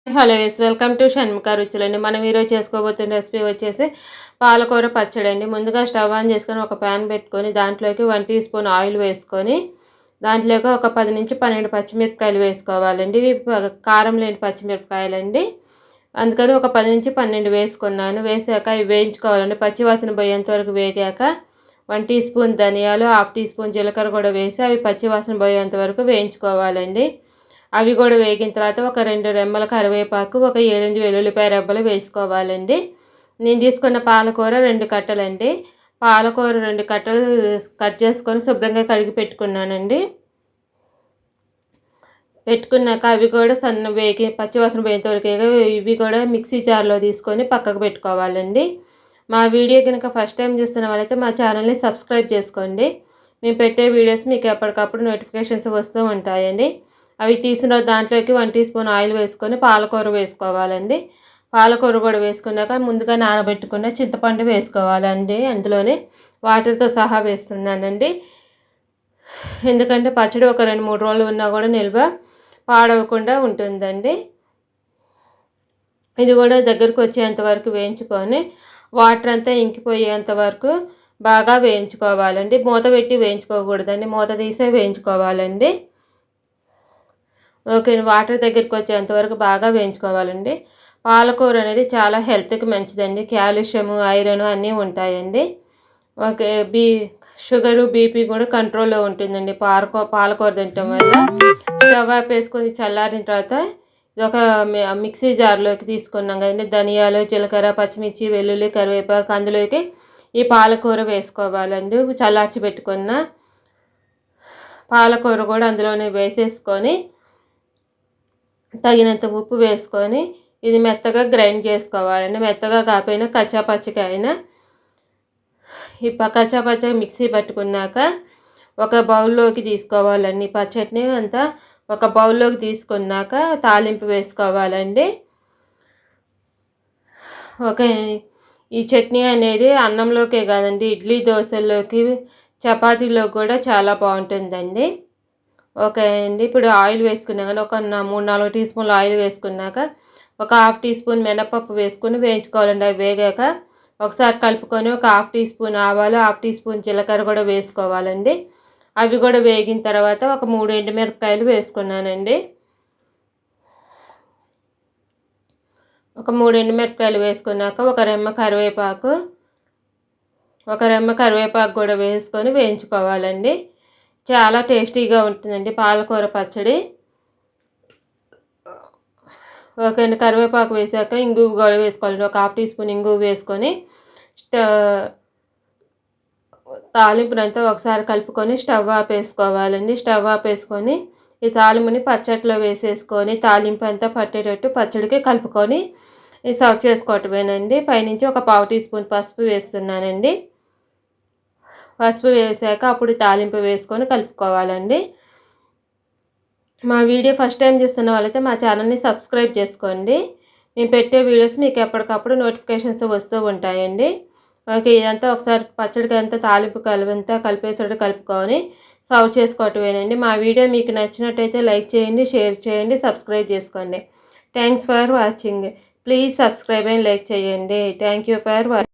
Hello yes welcome to Shanmukha రుచులండి. మనం ఈరోజు చేసుకోబోతున్న రెసిపీ వచ్చేసి పాలకూర పచ్చడి అండి. ముందుగా స్టవ్ ఆన్ చేసుకొని ఒక ప్యాన్ పెట్టుకొని దాంట్లోకి 1 టీ స్పూన్ ఆయిల్ వేసుకొని దాంట్లోకి ఒక 10 నుంచి 12 పచ్చిమిరపకాయలు వేసుకోవాలండి. ఇవి కారం లేని పచ్చిమిరపకాయలండి. అందుకని ఒక 10 నుంచి 12 వేసుకున్నాను. వేసాక ఇవి వేయించుకోవాలండి. పచ్చివాసన పోయేంత వరకు వేగాక 1 టీ స్పూన్ ధనియాలు, 1/2 టీ స్పూన్ జీలకర్ర కూడా వేసి అవి పచ్చివాసన పోయేంత వరకు వేయించుకోవాలండి. అవి కూడా వేగిన తర్వాత ఒక 2 రెమ్మల కరివేపాకు, ఒక 7 వెల్లుల్లిపాయ రెబ్బలు వేసుకోవాలండి. నేను తీసుకున్న పాలకూర 2 కట్టలండి. పాలకూర 2 కట్టలు కట్ చేసుకొని శుభ్రంగా కడిగి పెట్టుకున్నానండి. పెట్టుకున్నాక అవి కూడా సన్న వేగి పచ్చివాసన పోయేంత వరకు ఇవి కూడా మిక్సీ జార్లో తీసుకొని పక్కకు పెట్టుకోవాలండి. మా వీడియో కనుక ఫస్ట్ టైం చూస్తున్న వాళ్ళైతే మా ఛానల్ని సబ్స్క్రైబ్ చేసుకోండి. మేము పెట్టే వీడియోస్ మీకు ఎప్పటికప్పుడు నోటిఫికేషన్స్ వస్తూ ఉంటాయండి. అవి తీసిన దాంట్లోకి 1 టీ స్పూన్ ఆయిల్ వేసుకొని పాలకూర వేసుకోవాలండి. పాలకూర కూడా వేసుకున్నాక ముందుగా నానబెట్టుకున్న చింతపండు వేసుకోవాలండి. అందులోనే వాటర్తో సహా వేస్తున్నానండి. ఎందుకంటే పచ్చడి ఒక 2-3 రోజులు ఉన్నా కూడా నిల్వ పాడవకుండా ఉంటుందండి. ఇది కూడా దగ్గరకు వచ్చేంత వరకు వేయించుకొని వాటర్ అంతా ఇంకిపోయేంత వరకు బాగా వేయించుకోవాలండి. మూత పెట్టి వేయించుకోకూడదండి, మూత తీసే వేయించుకోవాలండి. ఓకే, వాటర్ దగ్గరికి వచ్చేంతవరకు బాగా వేయించుకోవాలండి. పాలకూర అనేది చాలా హెల్త్కి మంచిదండి. కాల్షియము, ఐరన్ అన్నీ ఉంటాయండి. ఓకే, షుగరు, బీపీ కూడా కంట్రోల్లో ఉంటుందండి పాలకూర తినటం వల్ల. స్టవ్ వేసుకొని చల్లారిన తర్వాత ఇది ఒక మిక్సీ జార్లోకి తీసుకున్నాం కదండి. ధనియాలు, జీలకర్ర, పచ్చిమిర్చి, వెల్లుల్లి, కరివేపాకు అందులోకి ఈ పాలకూర వేసుకోవాలండి. చల్లార్చి పెట్టుకున్న పాలకూర కూడా అందులోనే వేసేసుకొని తగినంత ఉప్పు వేసుకొని ఇది మెత్తగా గ్రైండ్ చేసుకోవాలండి. మెత్తగా కాకపోయినా కచ్చాపచ్చిగా అయినా ఈ కచ్చాపచ్చిగా మిక్సీ పట్టుకున్నాక ఒక బౌల్లోకి తీసుకోవాలండి. పచ్చడిని అంతా ఒక బౌల్లోకి తీసుకున్నాక తాలింపు వేసుకోవాలండి. ఓకే, ఈ చట్నీ అనేది అన్నంలోకే కాదండి, ఇడ్లీ, దోశల్లోకి, చపాతీలోకి కూడా చాలా బాగుంటుందండి. ఓకే అండి, ఇప్పుడు ఆయిల్ వేసుకున్నాక ఒక 3-4 టీ స్పూన్లు ఆయిల్ వేసుకున్నాక ఒక 1/2 టీ స్పూన్ మినపప్పు వేసుకొని వేయించుకోవాలండి. అవి వేగాక ఒకసారి కలుపుకొని ఒక 1/2 టీ స్పూన్ ఆవాలు, 1/2 టీ స్పూన్ జీలకర్ర కూడా వేసుకోవాలండి. అవి కూడా వేగిన తర్వాత ఒక 3 ఎండుమిరపకాయలు వేసుకున్నానండి. ఒక 3 ఎండుమిరపకాయలు వేసుకున్నాక ఒక రెమ్మ కరివేపాకు కూడా వేసుకొని వేయించుకోవాలండి. చాలా టేస్టీగా ఉంటుందండి పాలకూర పచ్చడి. ఓకే అండి, కరివేపాకు వేసాక ఇంగువ కూడా వేసుకోవాలండి. ఒక 1/2 టీ స్పూన్ ఇంగువ వేసుకొని తాలింపునంతా ఒకసారి కలుపుకొని స్టవ్ ఆపేసుకోవాలండి. స్టవ్ ఆపేసుకొని ఈ తాలింపుని పచ్చడిలో వేసేసుకొని తాలింపు అంతా పట్టేటట్టు పచ్చడికి కలుపుకొని సర్వ్ చేసుకోవటమేనండి. పైనుంచి ఒక 1/2 టీ స్పూన్ పసుపు వేస్తున్నానండి. పసుపు వేసాక అప్పుడు తాలింపు వేసుకొని కలుపుకోవాలండి. మా వీడియో ఫస్ట్ టైం చూస్తున్న వాళ్ళైతే మా ఛానల్ని సబ్స్క్రైబ్ చేసుకోండి. మేము పెట్టే వీడియోస్ మీకు ఎప్పటికప్పుడు నోటిఫికేషన్స్ వస్తూ ఉంటాయండి. ఓకే, ఇదంతా ఒకసారి పచ్చడికి అంతా తాలింపు కలిపేసరికి కలుపుకొని సర్వ్ చేసుకోవటమేనండి. మా వీడియో మీకు నచ్చినట్టయితే లైక్ చేయండి, షేర్ చేయండి, సబ్స్క్రైబ్ చేసుకోండి. Thanks for watching. Please subscribe and like చేయండి. Thank you for watching.